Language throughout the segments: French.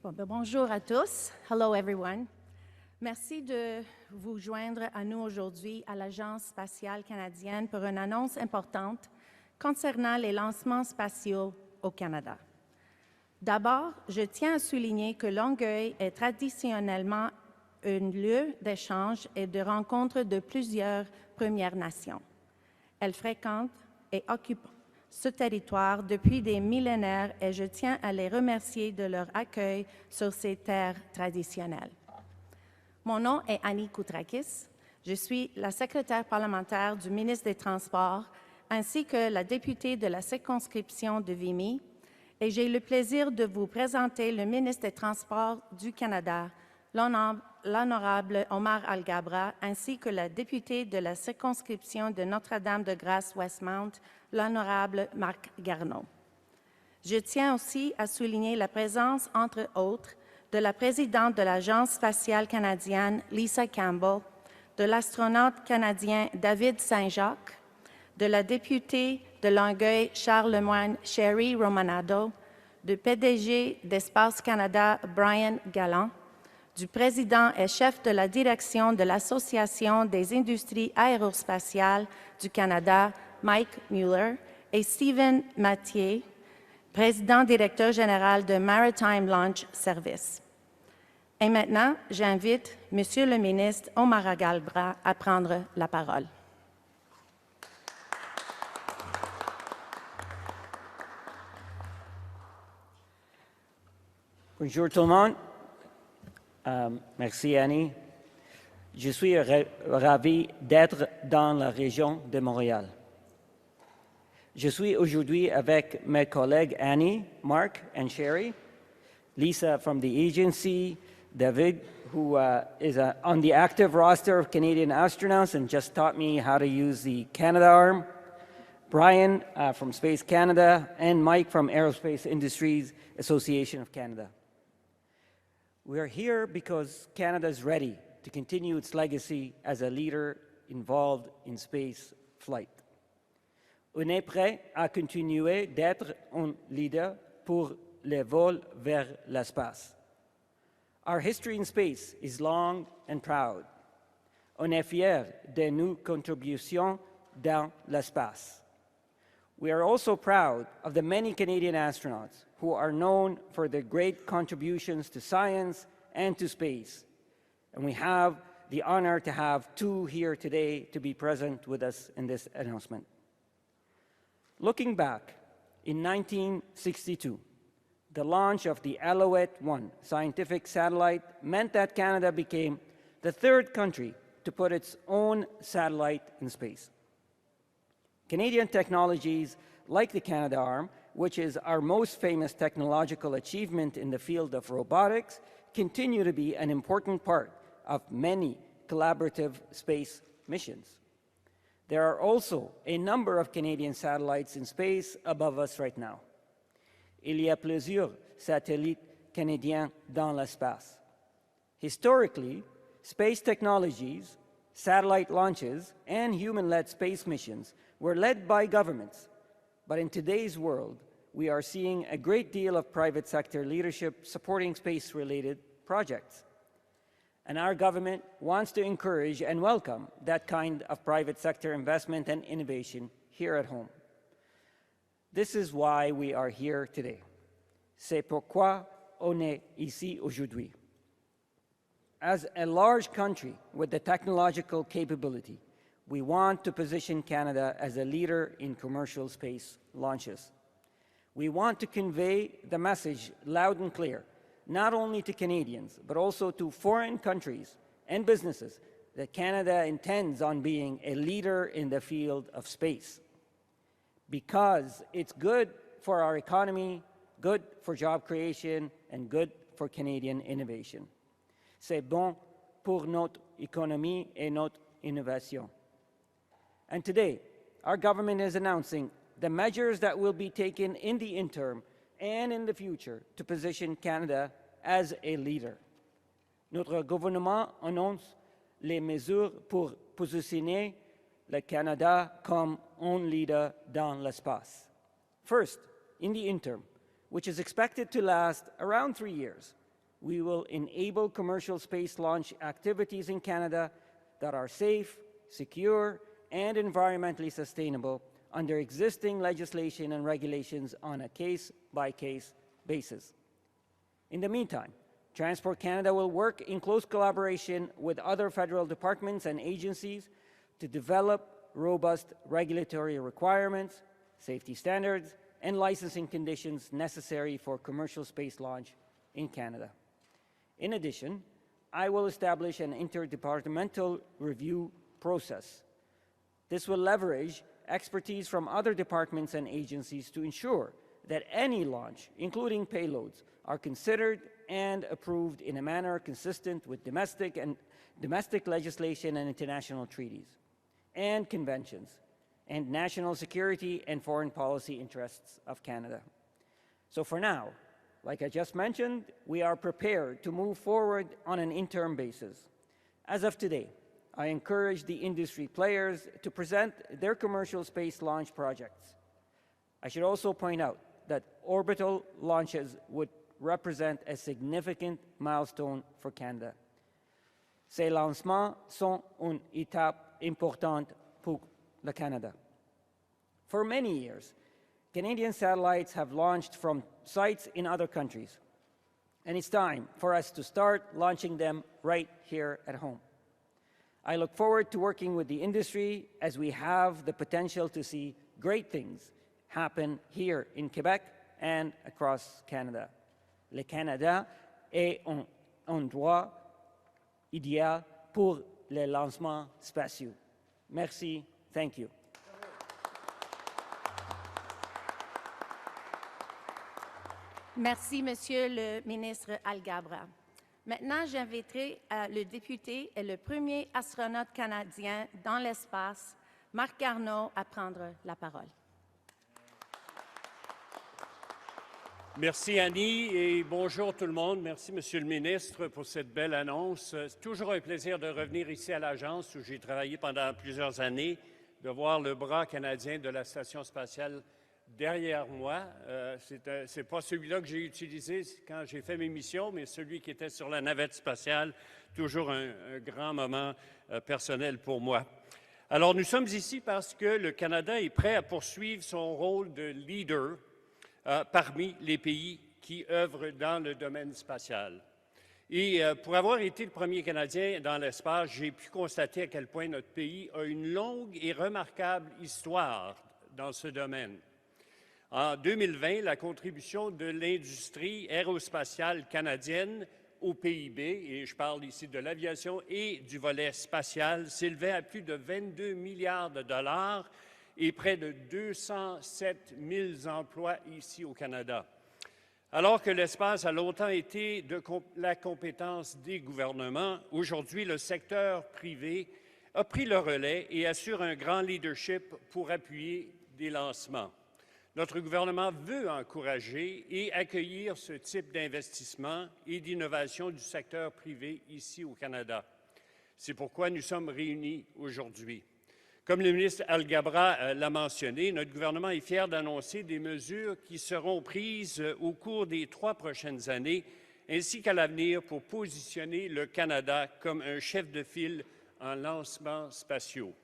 Bonjour à tous. Hello, everyone. Merci de vous joindre à nous aujourd'hui à l'Agence spatiale canadienne pour une annonce importante concernant les lancements spatiaux au Canada. D'abord, je tiens à souligner que Longueuil est traditionnellement un lieu d'échange et de rencontre de plusieurs Premières Nations. Elles fréquentent et occupent ce territoire depuis des millénaires et je tiens à les remercier de leur accueil sur ces terres traditionnelles. Mon nom est Annie Koutrakis. Je suis la secrétaire parlementaire du ministre des Transports ainsi que la députée de la circonscription de Vimy et j'ai le plaisir de vous présenter le ministre des Transports du Canada, l'honorable Omar Alghabra, ainsi que la députée de la circonscription de Notre-Dame-de-Grâce-Westmount, l'honorable Marc Garneau. Je tiens aussi à souligner la présence, entre autres, de la présidente de l'Agence spatiale canadienne, Lisa Campbell, de l'astronaute canadien David Saint-Jacques, de la députée de Longueuil, Charles Lemoine, Sherry Romanado, du PDG d'Espace Canada, Brian Gallant, du président et chef de la direction de l'Association des industries aérospatiales du Canada, Mike Mueller, et Stephen Mathieu, président-directeur général de Maritime Launch Service. Et maintenant, j'invite Monsieur le ministre Omar Alghabra à prendre la parole. Bonjour tout le monde. Merci Annie. Je suis ravi d'être dans la région de Montréal. Je suis aujourd'hui avec mes collègues Annie, Marc, and Sherry, Lisa from the agency, David, who is on the active roster of Canadian astronauts and just taught me how to use the Canadarm, Brian from Space Canada, and Mike from Aerospace Industries Association of Canada. We are here because Canada is ready to continue its legacy as a leader involved in space flight. On est prêt à continuer d'être un leader pour les vols vers l'espace. Our history in space is long and proud. On est fiers de nos contributions dans l'espace. We are also proud of the many Canadian astronauts who are known for their great contributions to science and to space. And we have the honor to have two here today to be present with us in this announcement. Looking back, in 1962, the launch of the Alouette-1 scientific satellite meant that Canada became the third country to put its own satellite in space. Canadian technologies like the Canadarm, which is our most famous technological achievement in the field of robotics, continue to be an important part of many collaborative space missions. There are also a number of Canadian satellites in space above us right now. Il y a plusieurs satellites canadiens dans l'espace. Historically, space technologies, satellite launches, and human-led space missions were led by governments. But in today's world, we are seeing a great deal of private sector leadership supporting space-related projects. And our government wants to encourage and welcome that kind of private sector investment and innovation here at home. This is why we are here today. C'est pourquoi on est ici aujourd'hui. As a large country with the technological capability, we want to position Canada as a leader in commercial space launches. We want to convey the message loud and clear, not only to Canadians, but also to foreign countries and businesses, that Canada intends on being a leader in the field of space. Because it's good for our economy, good for job creation, and good for Canadian innovation. C'est bon pour notre économie et notre innovation. And today, our government is announcing the measures that will be taken in the interim and in the future to position Canada as a leader. Notre gouvernement annonce les mesures pour positionner le Canada comme un leader dans l'espace. First, in the interim, which is expected to last around 3 years, we will enable commercial space launch activities in Canada that are safe, secure, and environmentally sustainable under existing legislation and regulations on a case-by-case basis. In the meantime, Transport Canada will work in close collaboration with other federal departments and agencies to develop robust regulatory requirements, safety standards, and licensing conditions necessary for commercial space launch in Canada. In addition, I will establish an interdepartmental review process. This will leverage expertise from other departments and agencies to ensure that any launch, including payloads, are considered and approved in a manner consistent with domestic legislation and international treaties and conventions, and national security and foreign policy interests of Canada. So for now, like I just mentioned, we are prepared to move forward on an interim basis. As of today, I encourage the industry players to present their commercial space launch projects. I should also point out that orbital launches would represent a significant milestone for Canada. Ces lancements sont une étape importante pour le Canada. For many years, Canadian satellites have launched from sites in other countries, and it's time for us to start launching them right here at home. I look forward to working with the industry as we have the potential to see great things happen here in Quebec and across Canada. Le Canada est un endroit idéal pour les lancements spatiaux. Merci. Thank you. Merci, Monsieur le ministre Alghabra. Maintenant, j'inviterai le député et le premier astronaute canadien dans l'espace, Marc Garneau, à prendre la parole. Merci Annie et bonjour tout le monde. Merci Monsieur le ministre pour cette belle annonce. C'est toujours un plaisir de revenir ici à l'agence où j'ai travaillé pendant plusieurs années, de voir le bras canadien de la Station spatiale derrière moi. C'est pas celui-là que j'ai utilisé quand j'ai fait mes missions, mais celui qui était sur la navette spatiale. Toujours un grand moment personnel pour moi. Alors nous sommes ici parce que le Canada est prêt à poursuivre son rôle de leader parmi les pays qui œuvrent dans le domaine spatial. Et pour avoir été le premier Canadien dans l'espace, j'ai pu constater à quel point notre pays a une longue et remarquable histoire dans ce domaine. En 2020, la contribution de l'industrie aérospatiale canadienne au PIB, et je parle ici de l'aviation et du volet spatial, s'élevait à plus de 22 milliards de dollars et près de 207 000 emplois ici au Canada. Alors que l'espace a longtemps été la compétence des gouvernements, aujourd'hui, le secteur privé a pris le relais et assure un grand leadership pour appuyer des lancements. Notre gouvernement veut encourager et accueillir ce type d'investissement et d'innovation du secteur privé ici au Canada. C'est pourquoi nous sommes réunis aujourd'hui. Comme le ministre Alghabra l'a mentionné, notre gouvernement est fier d'annoncer des mesures qui seront prises au cours des 3 prochaines années, ainsi qu'à l'avenir pour positionner le Canada comme un chef de file en lancements spatiaux.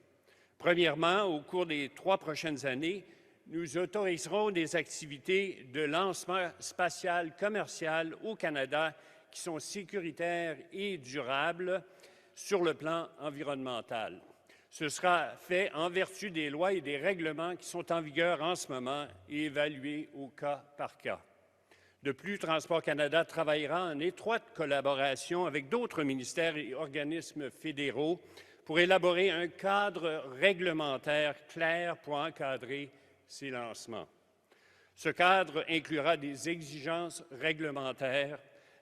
Premièrement, au cours des 3 prochaines années, nous autoriserons des activités de lancement spatial commercial au Canada qui sont sécuritaires et durables sur le plan environnemental. Ce sera fait en vertu des lois et des règlements qui sont en vigueur en ce moment et évalués au cas par cas. De plus, Transport Canada travaillera en étroite collaboration avec d'autres ministères et organismes fédéraux pour élaborer un cadre réglementaire clair pour encadrer ces lancements. Ce cadre inclura des exigences réglementaires,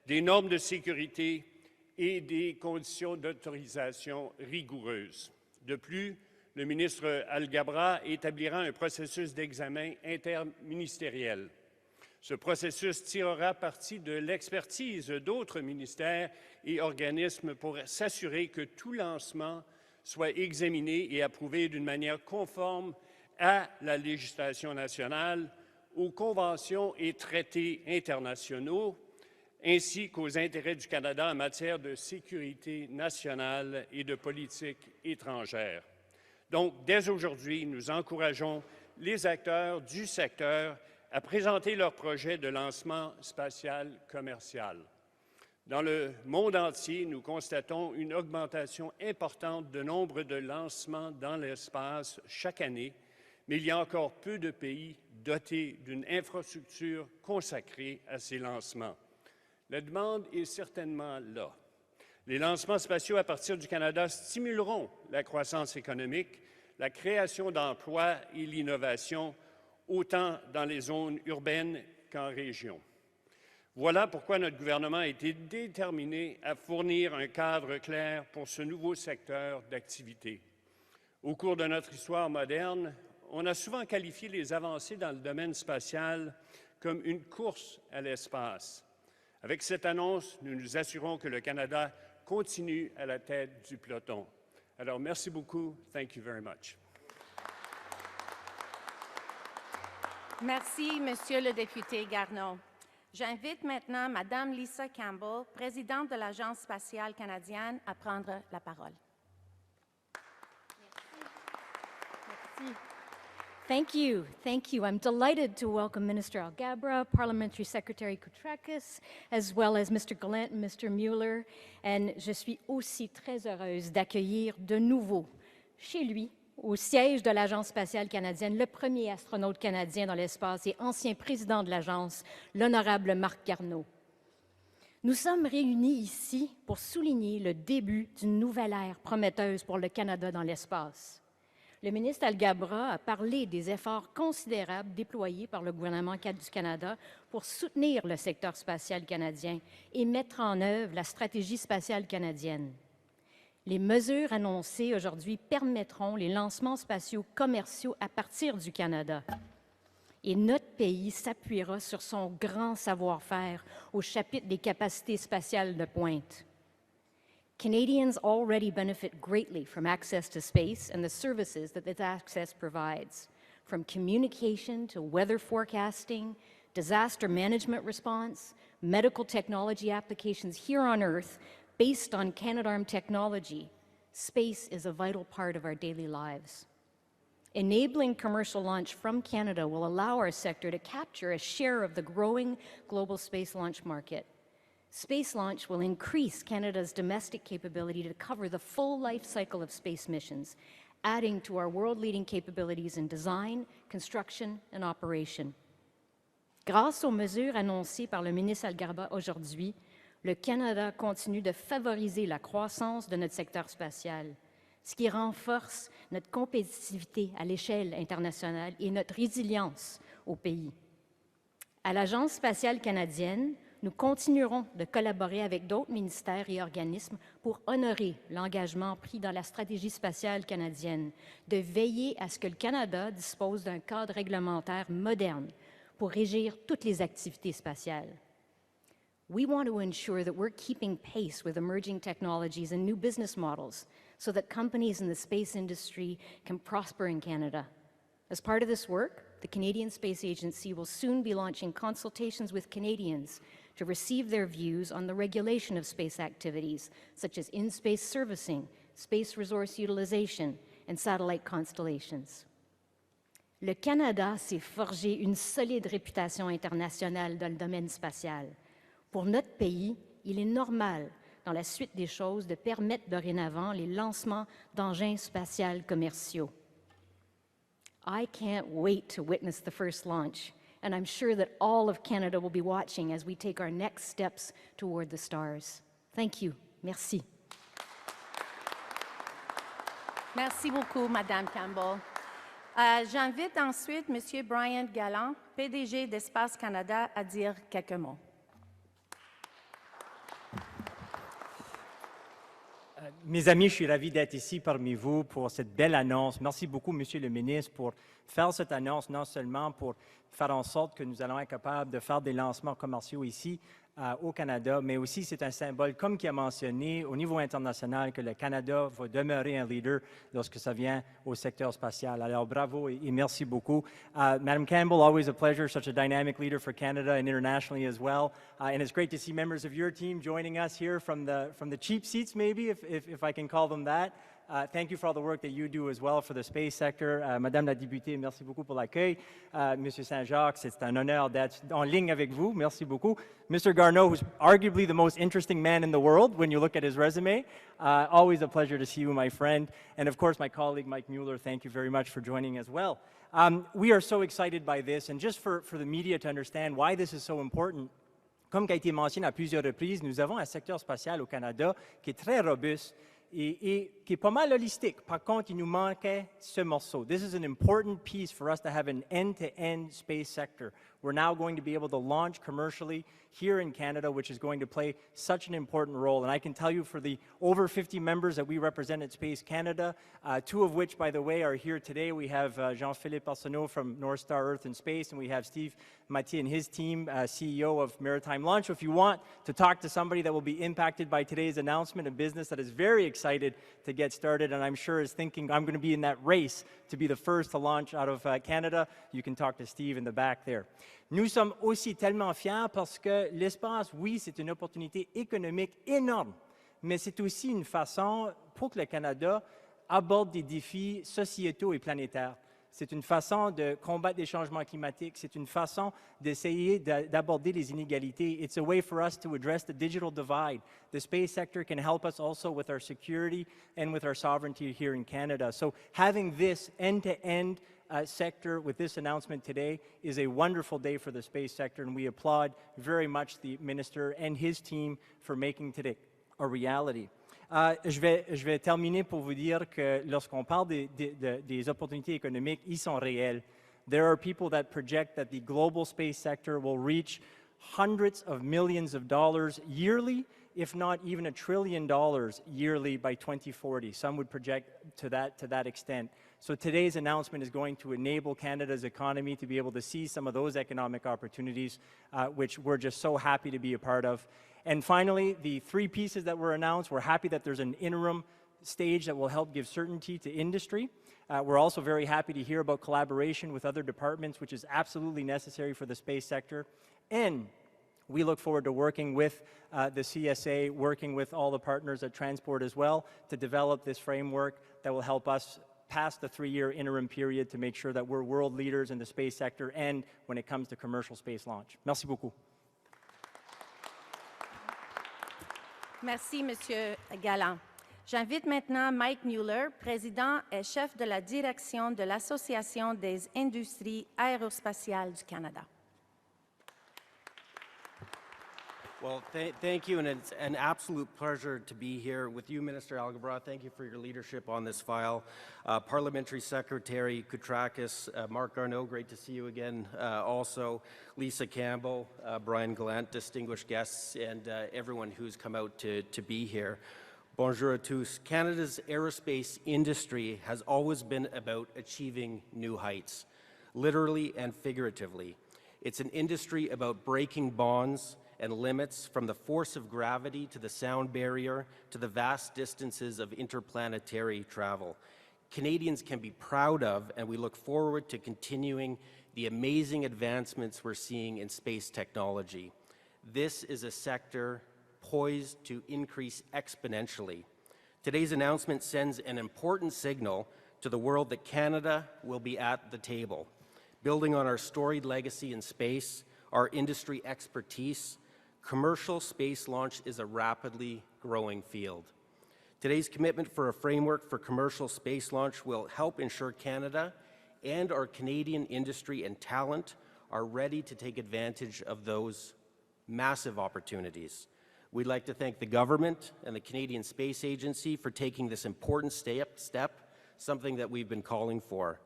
des normes de sécurité et des conditions d'autorisation rigoureuses. De plus, le ministre Alghabra établira un processus d'examen interministériel. Ce processus tirera parti de l'expertise d'autres ministères et organismes pour s'assurer que tout lancement soit examiné et approuvé d'une manière conforme à la législation nationale, aux conventions et traités internationaux, ainsi qu'aux intérêts du Canada en matière de sécurité nationale et de politique étrangère. Donc, dès aujourd'hui, nous encourageons les acteurs du secteur à présenter leurs projets de lancement spatial commercial. Dans le monde entier, nous constatons une augmentation importante de nombre de lancements dans l'espace chaque année, mais il y a encore peu de pays dotés d'une infrastructure consacrée à ces lancements. La demande est certainement là. Les lancements spatiaux à partir du Canada stimuleront la croissance économique, la création d'emplois et l'innovation, autant dans les zones urbaines qu'en région. Voilà pourquoi notre gouvernement a été déterminé à fournir un cadre clair pour ce nouveau secteur d'activité. Au cours de notre histoire moderne, on a souvent qualifié les avancées dans le domaine spatial comme une course à l'espace. Avec cette annonce, nous nous assurons que le Canada continue à la tête du peloton. Alors, merci beaucoup. Thank you very much. Merci, Monsieur le député Garneau. J'invite maintenant Madame Lisa Campbell, présidente de l'Agence spatiale canadienne, à prendre la parole. Merci. Thank you. Thank you. I'm delighted to welcome Minister Alghabra, Parliamentary Secretary Koutrakis, as well as Mr. Gallant and Mr. Mueller. And je suis aussi très heureuse d'accueillir de nouveau chez lui, au siège de l'Agence spatiale canadienne, le premier astronaute canadien dans l'espace et ancien président de l'Agence, l'honorable Marc Garneau. Nous sommes réunis ici pour souligner le début d'une nouvelle ère prometteuse pour le Canada dans l'espace. Le ministre Alghabra a parlé des efforts considérables déployés par le gouvernement du Canada pour soutenir le secteur spatial canadien et mettre en œuvre la stratégie spatiale canadienne. Les mesures annoncées aujourd'hui permettront les lancements spatiaux commerciaux à partir du Canada. Et notre pays s'appuiera sur son grand savoir-faire au chapitre des capacités spatiales de pointe. Canadians already benefit greatly from access to space and the services that this access provides, from communication to weather forecasting, disaster management response, medical technology applications here on Earth based on Canadarm technology. Space is a vital part of our daily lives. Enabling commercial launch from Canada will allow our sector to capture a share of the growing global space launch market. Space launch will increase Canada's domestic capability to cover the full life cycle of space missions, adding to our world-leading capabilities in design, construction, and operation. Grâce aux mesures annoncées par le ministre Alghabra aujourd'hui, le Canada continue de favoriser la croissance de notre secteur spatial, ce qui renforce notre compétitivité à l'échelle internationale et notre résilience au pays. À l'Agence spatiale canadienne, nous continuerons de collaborer avec d'autres ministères et organismes pour honorer l'engagement pris dans la stratégie spatiale canadienne, de veiller à ce que le Canada dispose d'un cadre réglementaire moderne pour régir toutes les activités spatiales. We want to ensure that we're keeping pace with emerging technologies and new business models so that companies in the space industry can prosper in Canada. As part of this work, the Canadian Space Agency will soon be launching consultations with Canadians to receive their views on the regulation of space activities, such as in-space servicing, space resource utilization, and satellite constellations. Le Canada s'est forgé une solide réputation internationale dans le domaine spatial. Pour notre pays, il est normal, dans la suite des choses, de permettre dorénavant les lancements d'engins spatials commerciaux. I can't wait to witness the first launch, and I'm sure that all of Canada will be watching as we take our next steps toward the stars. Thank you. Merci. Merci beaucoup, Madame Campbell. J'invite ensuite M. Brian Gallant, PDG d'Espace Canada, à dire quelques mots. Mes amis, je suis ravi d'être ici parmi vous pour cette belle annonce. Merci beaucoup, Monsieur le ministre, pour faire cette annonce, non seulement pour faire en sorte que nous allons être capables de faire des lancements commerciaux ici au Canada, mais aussi c'est un symbole, comme qui a mentionné, au niveau international, que le Canada va demeurer un leader lorsque ça vient au secteur spatial. Alors bravo et merci beaucoup. Madam Campbell, always a pleasure, such a dynamic leader for Canada and internationally as well. And it's great to see members of your team joining us here from the cheap seats, maybe, if I can call them that. Thank you for all the work that you do as well for the space sector. Madame la députée, merci beaucoup pour l'accueil. Monsieur Saint-Jacques, c'est un honneur d'être en ligne avec vous. Merci beaucoup. Mr. Garneau, who's arguably the most interesting man in the world when you look at his resume. Always a pleasure to see you, my friend. And of course, my colleague, Mike Mueller, thank you very much for joining as well. We are so excited by this, and just for the media to understand why this is so important, comme qui a été mentionné à plusieurs reprises, nous avons un secteur spatial au Canada qui est très robuste et qui est pas mal holistique. Par contre, il nous manquait ce morceau. This is an important piece for us to have an end-to-end space sector. We're now going to be able to launch commercially here in Canada, which is going to play such an important role. And I can tell you for the over 50 members that we represent at Space Canada, two of which, by the way, are here today. We have Jean-Philippe Arsenault from North Star Earth and Space, and we have Steve Mathieu and his team, CEO of Maritime Launch. So if you want to talk to somebody that will be impacted by today's announcement, a business that is very excited to get started, and I'm sure is thinking, I'm going to be in that race to be the first to launch out of Canada, you can talk to Steve in the back there. Nous sommes aussi tellement fiers parce que l'espace, oui, c'est une opportunité économique énorme, mais c'est aussi une façon pour que le Canada aborde des défis sociétaux et planétaires. C'est une façon de combattre les changements climatiques. C'est une façon d'essayer d'aborder les inégalités. It's a way for us to address the digital divide. The space sector can help us also with our security and with our sovereignty here in Canada. So having this end-to-end sector with this announcement today is a wonderful day for the space sector, and we applaud very much the minister and his team for making today a reality. Je vais terminer pour vous dire que lorsqu'on parle des opportunités économiques, ils sont réels. There are people that project that the global space sector will reach hundreds of millions of dollars yearly, if not even $1 trillion yearly by 2040. Some would project to that extent. So today's announcement is going to enable Canada's economy to be able to see some of those economic opportunities, which we're just so happy to be a part of. And finally, the three pieces that were announced, we're happy that there's an interim stage that will help give certainty to industry. We're also very happy to hear about collaboration with other departments, which is absolutely necessary for the space sector. And we look forward to working with the CSA, working with all the partners at Transport as well, to develop this framework that will help us pass the 3-year interim period to make sure that we're world leaders in the space sector and when it comes to commercial space launch. Merci beaucoup. Merci, Monsieur Gallant. J'invite maintenant Mike Mueller, président et chef de la direction de l'Association des industries aérospatiales du Canada. Well, thank you, and it's an absolute pleasure to be here with you, Minister Alghabra. Thank you for your leadership on this file. Parliamentary Secretary Koutrakis, Marc Garneau, great to see you again also, Lisa Campbell, Brian Gallant, distinguished guests, and everyone who's come out to be here. Bonjour à tous. Canada's aerospace industry has always been about achieving new heights, literally and figuratively. It's an industry about breaking bonds and limits, from the force of gravity to the sound barrier to the vast distances of interplanetary travel. Canadians can be proud of, and we look forward to continuing the amazing advancements we're seeing in space technology. This is a sector poised to increase exponentially. Today's announcement sends an important signal to the world that Canada will be at the table, building on our storied legacy in space, our industry expertise. Commercial space launch is a rapidly growing field. Today's commitment for a framework for commercial space launch will help ensure Canada and our Canadian industry and talent are ready to take advantage of those massive opportunities. We'd like to thank the government and the Canadian Space Agency for taking this important step, something that we've been calling for.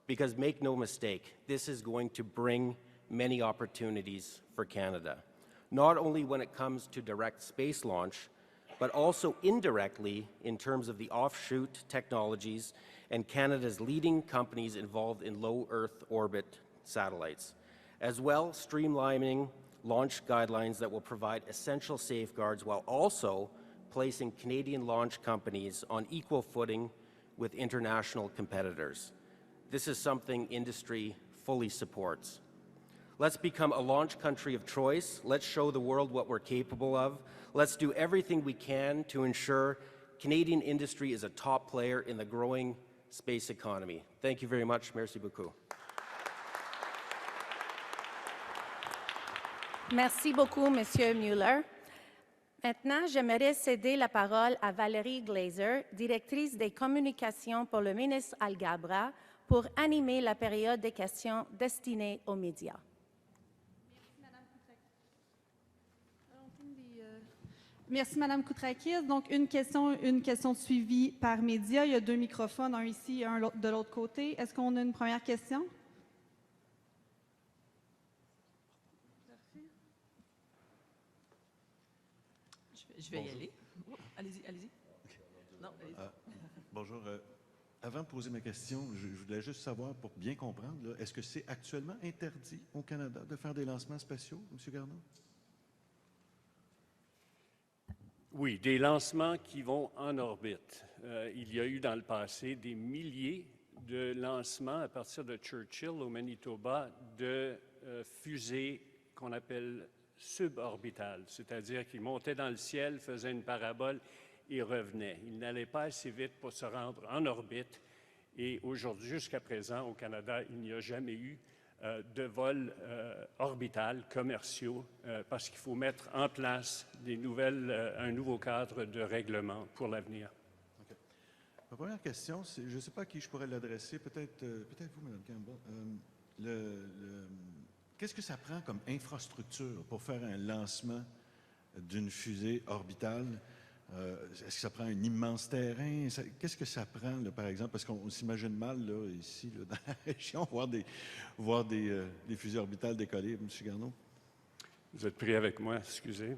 Because make no mistake, this is going to bring many opportunities for Canada, not only when it comes to direct space launch, but also indirectly in terms of the offshoot technologies and Canada's leading companies involved in low Earth orbit satellites. As well, streamlining launch guidelines that will provide essential safeguards while also placing Canadian launch companies on equal footing with international competitors. This is something industry fully supports. Let's become a launch country of choice. Let's show the world what we're capable of. Let's do everything we can to ensure Canadian industry is a top player in the growing space economy. Thank you very much. Merci beaucoup. Merci beaucoup, Monsieur Mueller. Maintenant, j'aimerais céder la parole à Valérie Glazer, directrice des communications pour le ministre Alghabra, pour animer la période des questions destinées aux médias. Merci, Mme Koutrakis. Donc, une question suivie par médias. Il y a 2 microphones, un ici et un de l'autre côté. Est-ce qu'on a une première question? Je vais y aller. Allez-y, allez-y. Non, allez-y. Bonjour. Avant de poser ma question, je voulais juste savoir, pour bien comprendre, est-ce que c'est actuellement interdit au Canada de faire des lancements spatiaux, M. Garneau? Oui, des lancements qui vont en orbite. Il y a eu dans le passé des milliers de lancements à partir de Churchill au Manitoba de fusées qu'on appelle suborbitales, c'est-à-dire qu'ils montaient dans le ciel, faisaient une parabole et revenaient. Ils n'allaient pas assez vite pour se rendre en orbite. Et aujourd'hui, jusqu'à présent, au Canada, il n'y a jamais eu de vols orbitales commerciaux parce qu'il faut mettre en place un nouveau cadre de règlement pour l'avenir. Okay. Ma première question, c'est, je ne sais pas à qui je pourrais l'adresser, peut-être vous, Mme Campbell. Qu'est-ce que ça prend comme infrastructure pour faire un lancement d'une fusée orbitale? Est-ce que ça prend un immense terrain? Qu'est-ce que ça prend, là, par exemple? Parce qu'on s'imagine mal, là, ici, là, dans la région, voir des fusées orbitales décoller, M. Garneau. Vous êtes pris avec moi, excusez.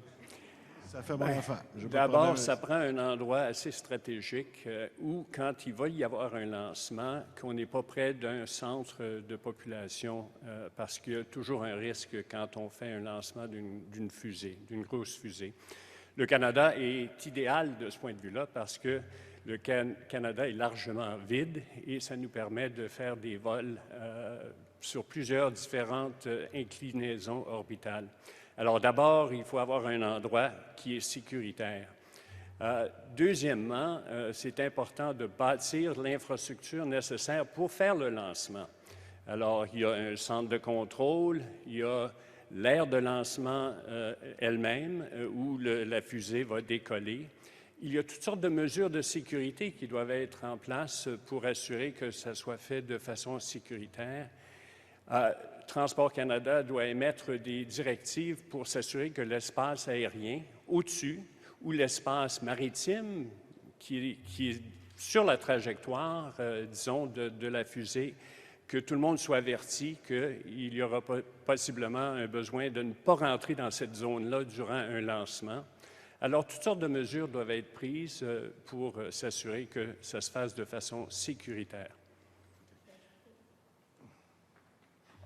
Ça fait mon affaire. D'abord, ça prend un endroit assez stratégique où, quand il va y avoir un lancement, qu'on n'est pas près d'un centre de population parce qu'il y a toujours un risque quand on fait un lancement d'une fusée, d'une grosse fusée. Le Canada est idéal de ce point de vue-là parce que le Canada est largement vide et ça nous permet de faire des vols sur plusieurs différentes inclinaisons orbitales. Alors d'abord, il faut avoir un endroit qui est sécuritaire. Deuxièmement, c'est important de bâtir l'infrastructure nécessaire pour faire le lancement. Alors, il y a un centre de contrôle, il y a l'aire de lancement elle-même où la fusée va décoller. Il y a toutes sortes de mesures de sécurité qui doivent être en place pour assurer que ça soit fait de façon sécuritaire. Transport Canada doit émettre des directives pour s'assurer que l'espace aérien au-dessus ou l'espace maritime qui est sur la trajectoire, disons, de la fusée, que tout le monde soit averti qu'il y aura possiblement un besoin de ne pas rentrer dans cette zone-là durant un lancement. Alors, toutes sortes de mesures doivent être prises pour s'assurer que ça se fasse de façon sécuritaire.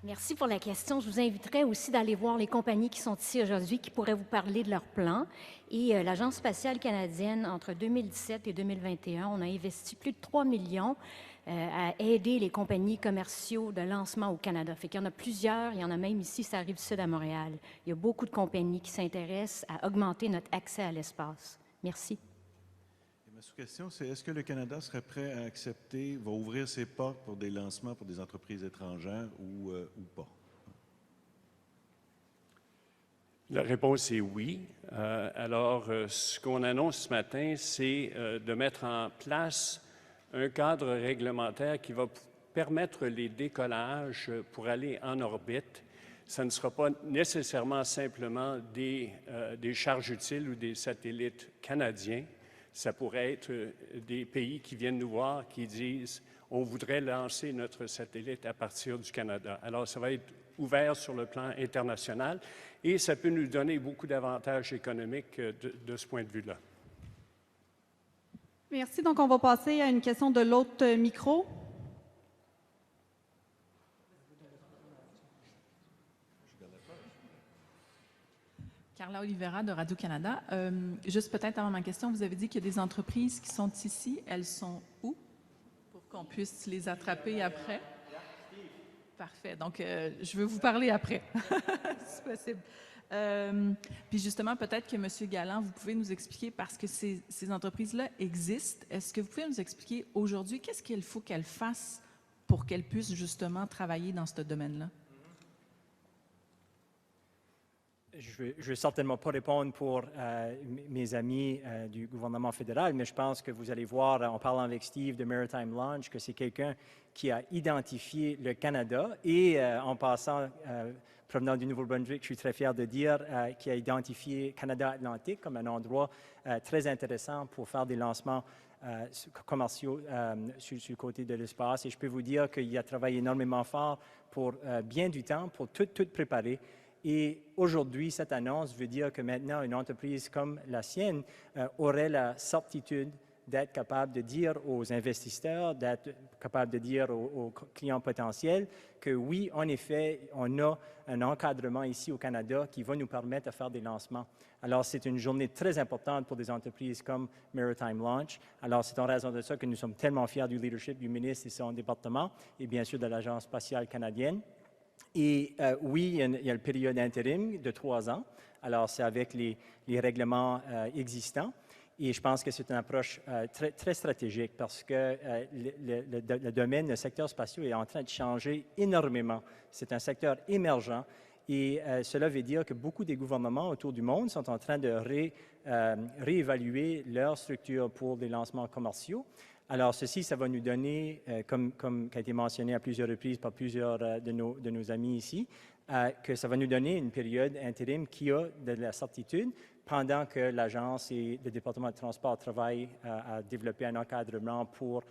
Merci pour la question. Je vous inviterai aussi d'aller voir les compagnies qui sont ici aujourd'hui qui pourraient vous parler de leurs plans. Et l'Agence spatiale canadienne, entre 2017 et 2021, on a investi plus de 3 millions à aider les compagnies commerciaux de lancement au Canada. Fait qu'il y en a plusieurs, il y en a même ici, ça arrive sud à Montréal. Il y a beaucoup de compagnies qui s'intéressent à augmenter notre accès à l'espace. Merci. Et ma sous-question, c'est est-ce que le Canada serait prêt à accepter, va ouvrir ses portes pour des lancements pour des entreprises étrangères ou pas? La réponse est oui. Alors, ce qu'on annonce ce matin, c'est de mettre en place un cadre réglementaire qui va permettre les décollages pour aller en orbite. Ça ne sera pas nécessairement simplement des charges utiles ou des satellites canadiens. Ça pourrait être des pays qui viennent nous voir, qui disent « on voudrait lancer notre satellite à partir du Canada ». Alors, ça va être ouvert sur le plan international et ça peut nous donner beaucoup d'avantages économiques de ce point de vue-là. Merci. Donc, on va passer à une question de l'autre micro. Carla Oliveira de Radio-Canada. Juste peut-être avant ma question, vous avez dit qu'il y a des entreprises qui sont ici. Elles sont où pour qu'on puisse les attraper après? Parfait. Donc, je veux vous parler après, si possible. Puis justement, peut-être que M. Gallant, vous pouvez nous expliquer, parce que ces entreprises-là existent, est-ce que vous pouvez nous expliquer aujourd'hui qu'est-ce qu'il faut qu'elles fassent pour qu'elles puissent justement travailler dans ce domaine-là? Je ne vais certainement pas répondre pour mes amis du gouvernement fédéral, mais je pense que vous allez voir, en parlant avec Steve de Maritime Launch, que c'est quelqu'un qui a identifié le Canada et, en passant, provenant du Nouveau-Brunswick, je suis très fier de dire, qui a identifié Canada Atlantique comme un endroit très intéressant pour faire des lancements commerciaux sur le côté de l'espace. Et je peux vous dire qu'il a travaillé énormément fort pour bien du temps, pour tout préparer. Et aujourd'hui, cette annonce veut dire que maintenant, une entreprise comme la sienne aurait la certitude d'être capable de dire aux investisseurs, d'être capable de dire aux clients potentiels que oui, en effet, on a un encadrement ici au Canada qui va nous permettre de faire des lancements. Alors, c'est une journée très importante pour des entreprises comme Maritime Launch. Alors, c'est en raison de ça que nous sommes tellement fiers du leadership du ministre et son département et bien sûr de l'Agence spatiale canadienne. Et oui, il y a le période d'intérim de 3 ans. Alors, c'est avec les règlements existants. Et je pense que c'est une approche très stratégique parce que le domaine, le secteur spatial est en train de changer énormément. C'est un secteur émergent et cela veut dire que beaucoup des gouvernements autour du monde sont en train de réévaluer leur structure pour des lancements commerciaux. Alors, ceci, ça va nous donner, comme a été mentionné à plusieurs reprises par plusieurs de nos amis ici, que ça va nous donner une période intérim qui a de la certitude pendant que l'Agence et le département de transport travaillent à développer un encadrement pour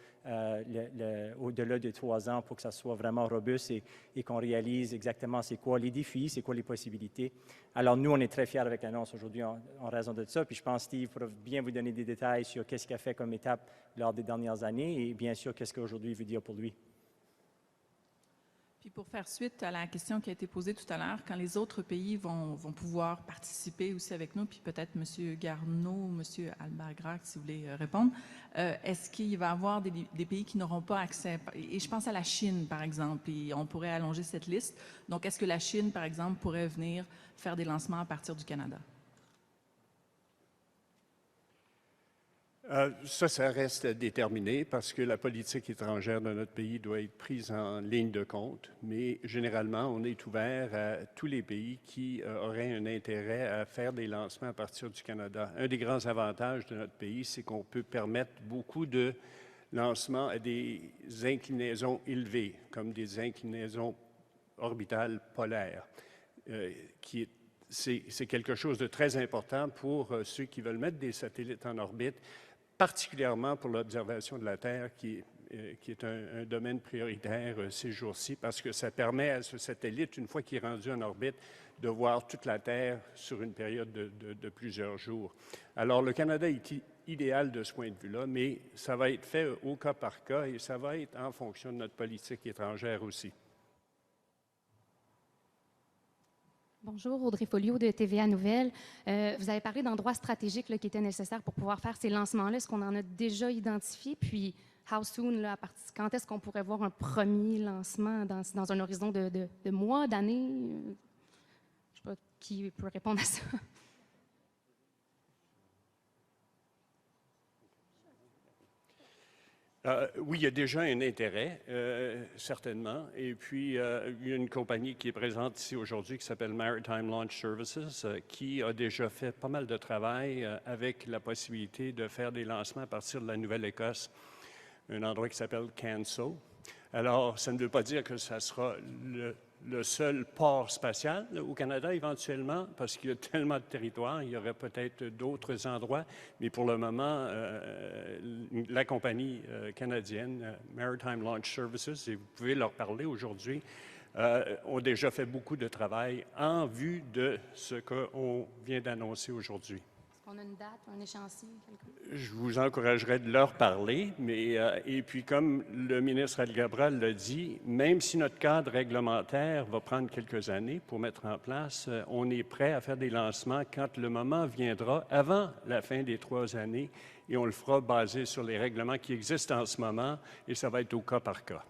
au-delà de 3 ans pour que ça soit vraiment robuste et qu'on réalise exactement c'est quoi les défis, c'est quoi les possibilités. Alors, nous, on est très fiers avec l'annonce aujourd'hui en raison de ça. Puis je pense que Steve pourra bien vous donner des détails sur qu'est-ce qu'il a fait comme étape lors des dernières années et bien sûr, qu'est-ce qu'aujourd'hui veut dire pour lui. Puis pour faire suite à la question qui a été posée tout à l'heure, quand les autres pays vont pouvoir participer aussi avec nous, puis peut-être M. Garneau ou M. Alghabra, si vous voulez répondre, est-ce qu'il va y avoir des pays qui n'auront pas accès? Et je pense à la Chine, par exemple, et on pourrait allonger cette liste. Donc, est-ce que la Chine, par exemple, pourrait venir faire des lancements à partir du Canada? Ça reste à déterminer parce que la politique étrangère de notre pays doit être prise en ligne de compte. Mais généralement, on est ouvert à tous les pays qui auraient un intérêt à faire des lancements à partir du Canada. Un des grands avantages de notre pays, c'est qu'on peut permettre beaucoup de lancements à des inclinaisons élevées, comme des inclinaisons orbitales polaires, c'est quelque chose de très important pour ceux qui veulent mettre des satellites en orbite, particulièrement pour l'observation de la Terre, qui est un domaine prioritaire ces jours-ci, parce que ça permet à ce satellite, une fois qu'il est rendu en orbite, de voir toute la Terre sur une période de plusieurs jours. Alors, le Canada est idéal de ce point de vue-là, mais ça va être fait au cas par cas et ça va être en fonction de notre politique étrangère aussi. Bonjour, Audrey Folliot de TVA Nouvelles. Vous avez parlé d'endroits stratégiques là, qui étaient nécessaires pour pouvoir faire ces lancements-là. Est-ce qu'on en a déjà identifié? Puis, how soon, là, quand est-ce qu'on pourrait voir un premier lancement dans un horizon de mois, d'années? Je ne sais pas qui peut répondre à ça. Oui, il y a déjà un intérêt, certainement. Et puis, il y a une compagnie qui est présente ici aujourd'hui qui s'appelle Maritime Launch Services, qui a déjà fait pas mal de travail avec la possibilité de faire des lancements à partir de la Nouvelle-Écosse, un endroit qui s'appelle Campbell. Alors, ça ne veut pas dire que ça sera le seul port spatial au Canada éventuellement, parce qu'il y a tellement de territoires, il y aurait peut-être d'autres endroits, mais pour le moment, la compagnie canadienne Maritime Launch Services, et vous pouvez leur parler aujourd'hui, ont déjà fait beaucoup de travail en vue de ce qu'on vient d'annoncer aujourd'hui. On qu'on a une date, un échéancier? Je vous encouragerais de leur parler, mais et puis comme le ministre Alghabra l'a dit, même si notre cadre réglementaire va prendre quelques années pour mettre en place, on est prêt à faire des lancements quand le moment viendra, avant la fin des 3 années, et on le fera basé sur les règlements qui existent en ce moment, et ça va être au cas par cas.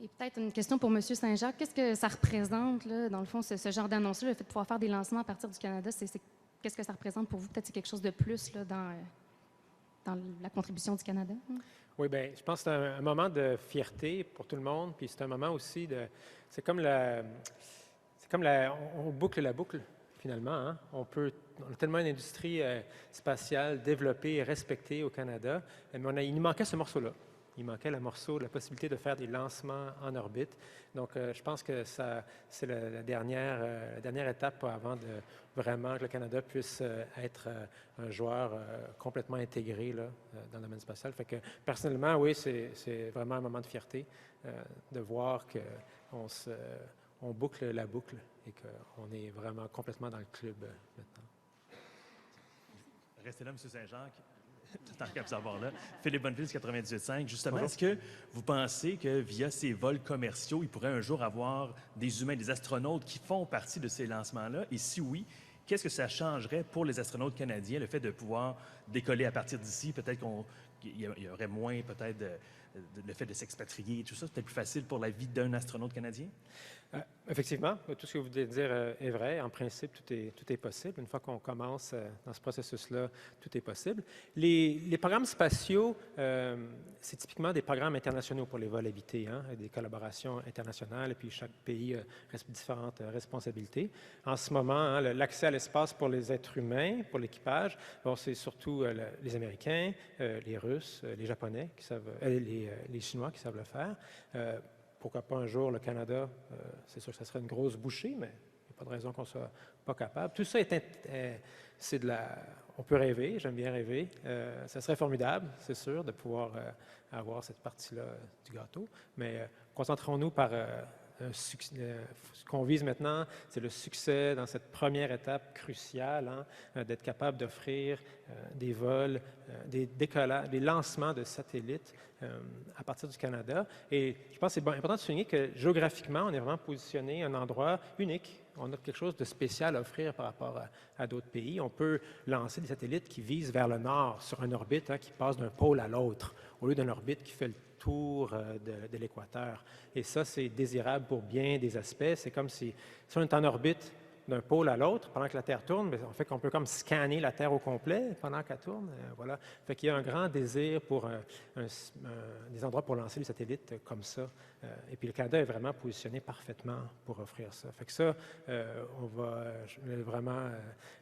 Et peut-être une question pour M. Saint-Jacques. Qu'est-ce que ça représente, là, dans le fond, ce genre d'annonce-là, le fait de pouvoir faire des lancements à partir du Canada? Qu'est-ce que ça représente pour vous? Peut-être c'est quelque chose de plus là, dans la contribution du Canada? Oui, bien, je pense que c'est un moment de fierté pour tout le monde, puis c'est un moment aussi de... On boucle la boucle, finalement. Hein? On a tellement une industrie spatiale développée et respectée au Canada, mais il nous manquait ce morceau-là. Il manquait la possibilité de faire des lancements en orbite. Donc, je pense que c'est la dernière étape avant de vraiment que le Canada puisse être un joueur complètement intégré là, dans le domaine spatial. Fait que, personnellement, oui, c'est vraiment un moment de fierté de voir qu'on boucle la boucle et qu'on est vraiment complètement dans le club maintenant. Restez là, M. Saint-Jacques. Tant qu'à vous avoir là. Philippe Bonneville, 98.5. Justement, Bonjour. est-ce que vous pensez que via ces vols commerciaux, il pourrait un jour avoir des humains, des astronautes qui font partie de ces lancements-là? Et si oui, qu'est-ce que ça changerait pour les astronautes canadiens, le fait de pouvoir décoller à partir d'ici? Peut-être qu'il y aurait moins, peut-être, le fait de s'expatrier et tout ça. C'est peut-être plus facile pour la vie d'un astronaute canadien? Effectivement, tout ce que vous venez de dire est vrai. En principe, tout est possible. Une fois qu'on commence dans ce processus-là, tout est possible. Les programmes spatiaux, c'est typiquement des programmes internationaux pour les vols habités, hein, des collaborations internationales, et puis chaque pays a différentes responsabilités. En ce moment, hein, l'accès à l'espace pour les êtres humains, pour l'équipage, bon, c'est surtout les Américains, les Russes, les Japonais, les Chinois qui savent le faire. Pourquoi pas un jour le Canada, c'est sûr que ça serait une grosse bouchée, mais il n'y a pas de raison qu'on ne soit pas capable. Tout ça on peut rêver, j'aime bien rêver. Ça serait formidable, c'est sûr, de pouvoir avoir cette partie-là du gâteau, mais concentrons-nous par ce qu'on vise maintenant, c'est le succès dans cette première étape cruciale, hein, d'être capable d'offrir des vols, des lancements de satellites à partir du Canada. Et je pense que c'est important de souligner que géographiquement, on est vraiment positionné à un endroit unique. On a quelque chose de spécial à offrir par rapport à d'autres pays. On peut lancer des satellites qui visent vers le nord sur une orbite qui passe d'un pôle à l'autre, au lieu d'une orbite qui fait le tour de l'équateur. Et ça, c'est désirable pour bien des aspects. C'est comme si on est en orbite d'un pôle à l'autre pendant que la Terre tourne, mais en fait qu'on peut comme scanner la Terre au complet pendant qu'elle tourne. Voilà. Fait qu'il y a un grand désir pour des endroits pour lancer des satellites comme ça. Et puis le Canada est vraiment positionné parfaitement pour offrir ça. Fait que ça,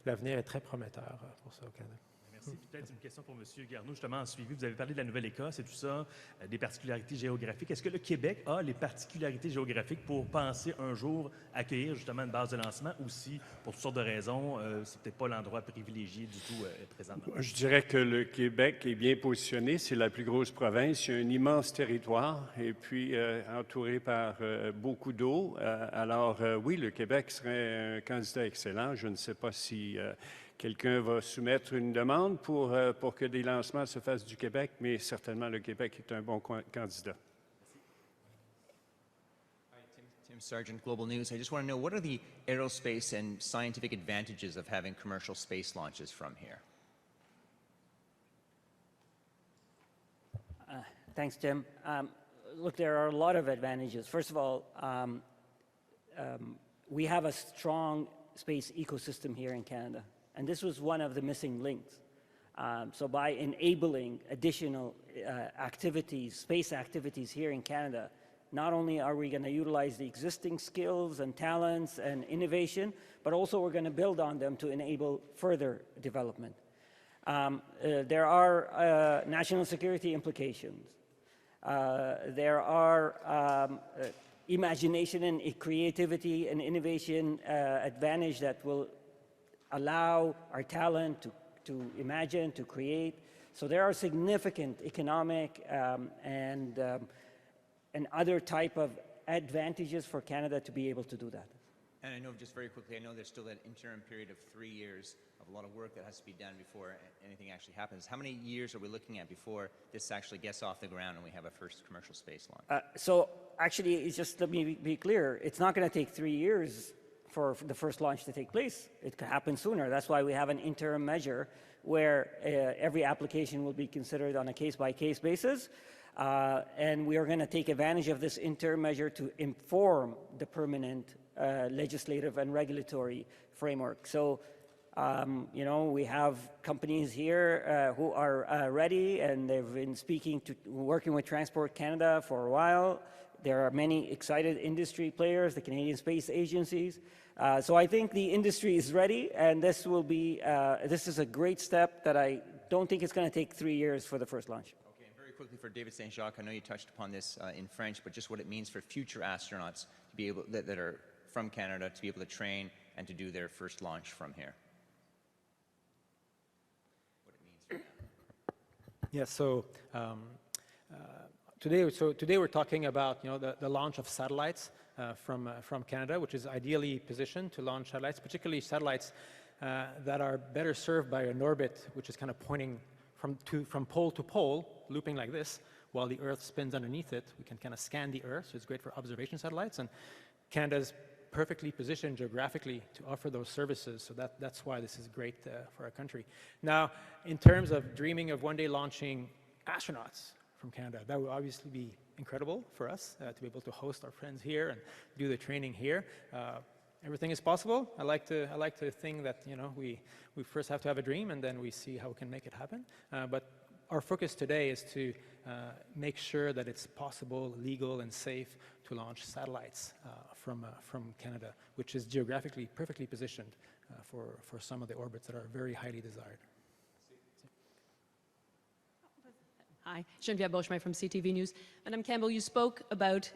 l'avenir est très prometteur pour ça au Canada. Merci. Peut-être une question pour M. Garneau, justement, en suivi. Vous avez parlé de la Nouvelle-Écosse et tout ça, des particularités géographiques. Est-ce que le Québec a les particularités géographiques pour penser un jour accueillir justement une base de lancement ou si, pour toutes sortes de raisons, c'est peut-être pas l'endroit privilégié du tout présentement? Je dirais que le Québec est bien positionné. C'est la plus grosse province. Il y a un immense territoire et puis entouré par beaucoup d'eau. Alors, oui, le Québec serait un candidat excellent. Je ne sais pas si quelqu'un va soumettre une demande pour que des lancements se fassent du Québec, mais certainement le Québec est un bon candidat. Hi, Tim Sargent, Global News. I just want to know, what are the aerospace and scientific advantages of having commercial space launches from here? Thanks, Tim. Look, there are a lot of advantages. First of all, we have a strong space ecosystem here in Canada. And this was one of the missing links. So by enabling additional activities, space activities here in Canada, not only are we going to utilize the existing skills and talents and innovation, but also we're going to build on them to enable further development. There are national security implications. There are imagination and creativity and innovation advantage that will allow our talent to imagine, to create. So there are significant economic and other type of advantages for Canada to be able to do that. And I know, just very quickly, I know there's still that interim period of 3 years of a lot of work that has to be done before anything actually happens. How many years are we looking at before this actually gets off the ground and we have a first commercial space launch? So actually, it's just let me be clear. It's not going to take 3 years for the first launch to take place. It could happen sooner. That's why we have an interim measure where every application will be considered on a case-by-case basis. And we are going to take advantage of this interim measure to inform the permanent legislative and regulatory framework. So, you know, we have companies here who are ready, and they've been working with Transport Canada for a while. There are many excited industry players, the Canadian Space Agencies. So I think the industry is ready, and this will be, this is a great step that I don't think it's going to take 3 years for the first launch. Okay, and very quickly for David Saint-Jacques, I know you touched upon this in French, but just what it means for future astronauts to be able, that are from Canada, to be able to train and to do their first launch from here. What it means for them. Yes, so today we're talking about, you know, the launch of satellites from Canada, which is ideally positioned to launch satellites, particularly satellites that are better served by an orbit which is kind of pointing from pole to pole, looping like this, while the Earth spins underneath it. We can kind of scan the Earth, so it's great for observation satellites, and Canada's perfectly positioned geographically to offer those services, so that's why this is great for our country. Now, in terms of dreaming of one day launching astronauts from Canada, that would obviously be incredible for us to be able to host our friends here and do the training here. Everything is possible. I like to think that, you know, we first have to have a dream, and then we see how we can make it happen. But our focus today is to make sure that it's possible, legal, and safe to launch satellites from Canada, which is geographically perfectly positioned for some of the orbits that are very highly desired. Hi, Geneviève Beauchemin from CTV News. Madam Campbell, you spoke about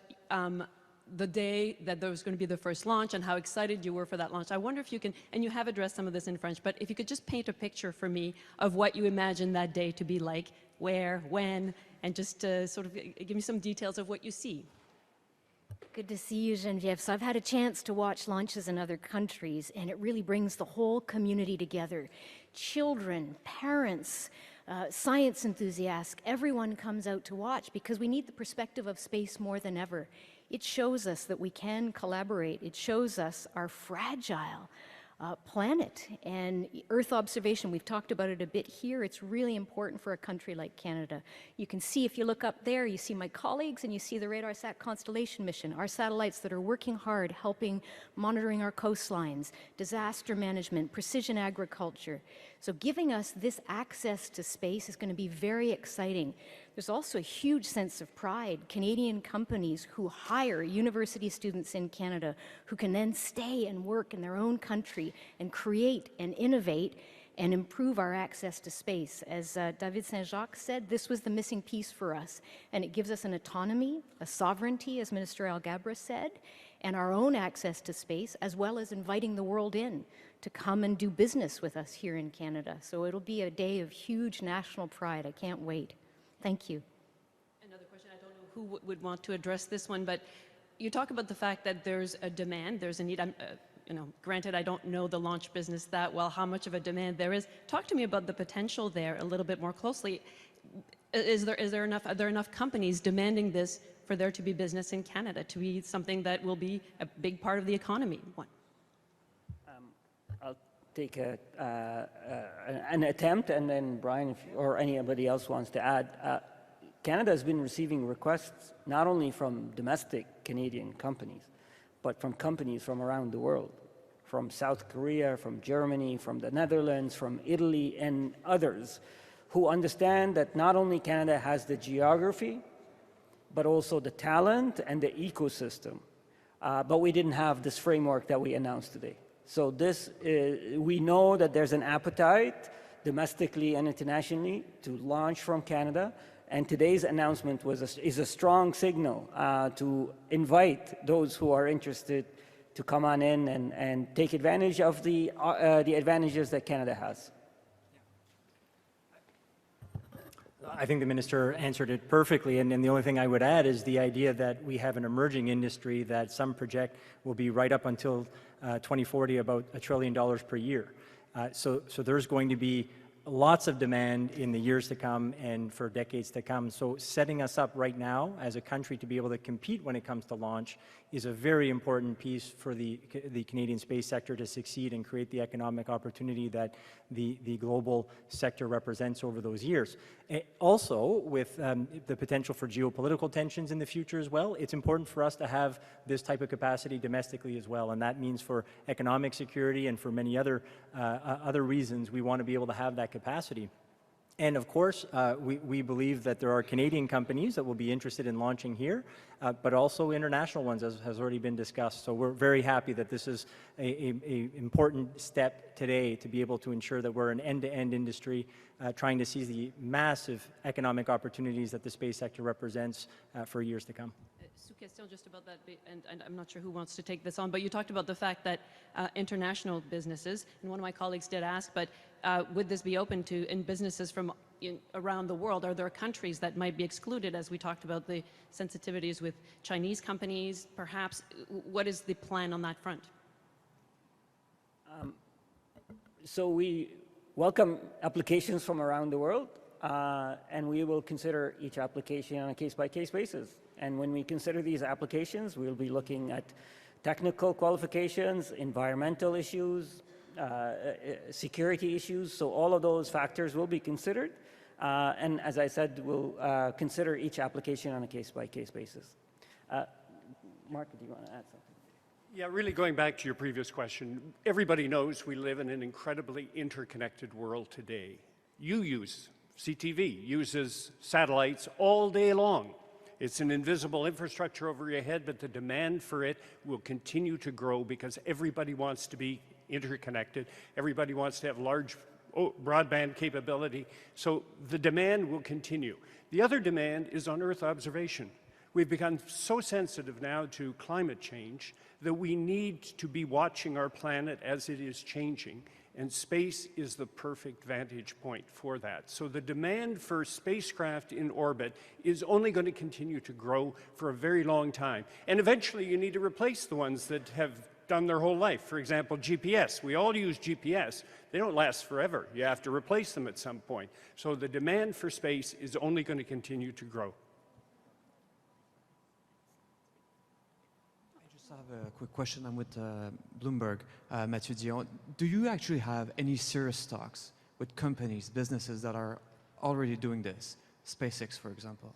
the day that there was going to be the first launch and how excited you were for that launch. I wonder if you can, and you have addressed some of this in French, but if you could just paint a picture for me of what you imagine that day to be like, where, when, and just sort of give me some details of what you see. Good to see you, Geneviève. So I've had a chance to watch launches in other countries, and it really brings the whole community together. Children, parents, science enthusiasts, everyone comes out to watch because we need the perspective of space more than ever. It shows us that we can collaborate. It shows us our fragile planet and Earth observation. We've talked about it a bit here. It's really important for a country like Canada. You can see, if you look up there, you see my colleagues and you see the RadarSat Constellation mission, our satellites that are working hard, helping monitoring our coastlines, disaster management, precision agriculture. So giving us this access to space is going to be very exciting. There's also a huge sense of pride. Canadian companies who hire university students in Canada who can then stay and work in their own country and create and innovate and improve our access to space. As David Saint-Jacques said, this was the missing piece for us, and it gives us an autonomy, a sovereignty, as Minister Alghabra said, and our own access to space, as well as inviting the world in to come and do business with us here in Canada. So it'll be a day of huge national pride. I can't wait. Thank you. Another question, I don't know who would want to address this one, but you talk about the fact that there's a demand, there's a need. You know, granted, I don't know the launch business that well, how much of a demand there is. Talk to me about the potential there a little bit more closely. Are there enough companies demanding this for there to be business in Canada, to be something that will be a big part of the economy? One. I'll take an attempt, and then Brian or anybody else wants to add. Canada has been receiving requests not only from domestic Canadian companies, but from companies from around the world, from South Korea, from Germany, from the Netherlands, from Italy, and others, who understand that not only Canada has the geography, but also the talent and the ecosystem. But we didn't have this framework that we announced today. So this, we know that there's an appetite domestically and internationally to launch from Canada, and today's announcement is a strong signal to invite those who are interested to come on in and take advantage of the advantages that Canada has. I think the minister answered it perfectly, and the only thing I would add is the idea that we have an emerging industry that some project will be right up until 2040 about $1 trillion per year. So there's going to be lots of demand in the years to come and for decades to come. So setting us up right now as a country to be able to compete when it comes to launch is a very important piece for the Canadian space sector to succeed and create the economic opportunity that the global sector represents over those years. Also, with the potential for geopolitical tensions in the future as well, it's important for us to have this type of capacity domestically as well, and that means for economic security and for many other reasons we want to be able to have that capacity. And of course, we believe that there are Canadian companies that will be interested in launching here, but also international ones, as has already been discussed. So we're very happy that this is an important step today to be able to ensure that we're an end-to-end industry trying to seize the massive economic opportunities that the space sector represents for years to come. Question just about that, and I'm not sure who wants to take this on, but you talked about the fact that international businesses, and one of my colleagues did ask, but would this be open to in businesses from around the world? Are there countries that might be excluded, as we talked about the sensitivities with Chinese companies, perhaps? What is the plan on that front? So we welcome applications from around the world, and we will consider each application on a case-by-case basis. And when we consider these applications, we'll be looking at technical qualifications, environmental issues, security issues. So all of those factors will be considered. And as I said, we'll consider each application on a case-by-case basis. Mark, do you want to add something? Yeah, really going back to your previous question, everybody knows we live in an incredibly interconnected world today. You use CTV, uses satellites all day long. It's an invisible infrastructure over your head, but the demand for it will continue to grow because everybody wants to be interconnected. Everybody wants to have large broadband capability. So the demand will continue. The other demand is on Earth observation. We've become so sensitive now to climate change that we need to be watching our planet as it is changing. And space is the perfect vantage point for that. So the demand for spacecraft in orbit is only going to continue to grow for a very long time. And eventually you need to replace the ones that have done their whole life. For example, GPS. We all use GPS. They don't last forever. You have to replace them at some point. So the demand for space is only going to continue to grow. I have a quick question. I'm with Bloomberg, Mathieu Dion. Do you actually have any serious talks with companies, businesses that are already doing this? SpaceX, for example.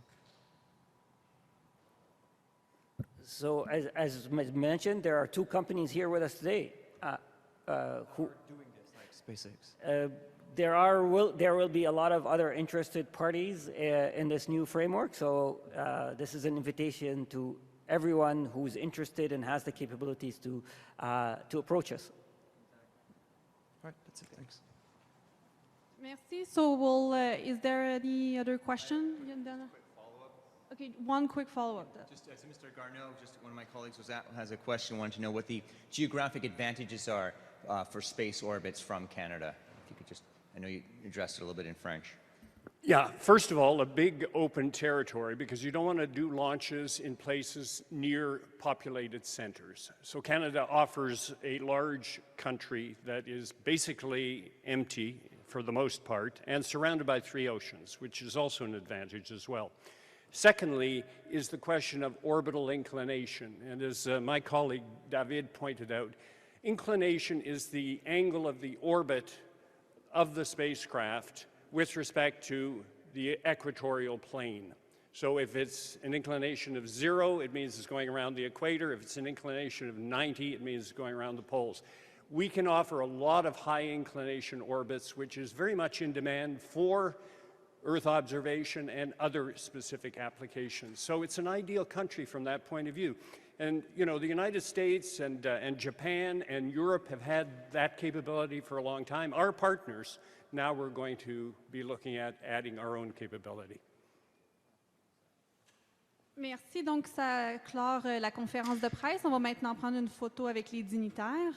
So as mentioned, there are two companies here with us today who are doing this, like SpaceX. There will be a lot of other interested parties in this new framework. So this is an invitation to everyone who's interested and has the capabilities to approach us. All right, that's it. Thanks. Merci. So is there any other question? Okay, one quick follow-up. Just Mr. Garneau, just one of my colleagues has a question, wanted to know what the geographic advantages are for space orbits from Canada. If you could just, I know you addressed it a little bit in French. Yeah, first of all, a big open territory because you don't want to do launches in places near populated centers. So Canada offers a large country that is basically empty for the most part and surrounded by 3 oceans, which is also an advantage as well. Secondly is the question of orbital inclination. And as my colleague David pointed out, inclination is the angle of the orbit of the spacecraft with respect to the equatorial plane. So if it's an inclination of 0, it means it's going around the equator. If it's an inclination of 90, it means it's going around the poles. We can offer a lot of high inclination orbits, which is very much in demand for Earth observation and other specific applications. So it's an ideal country from that point of view. And you know, the United States and Japan and Europe have had that capability for a long time. Our partners, now we're going to be looking at adding our own capability. Merci. Donc, ça clore la conférence de presse. On va maintenant prendre une photo avec les dignitaires.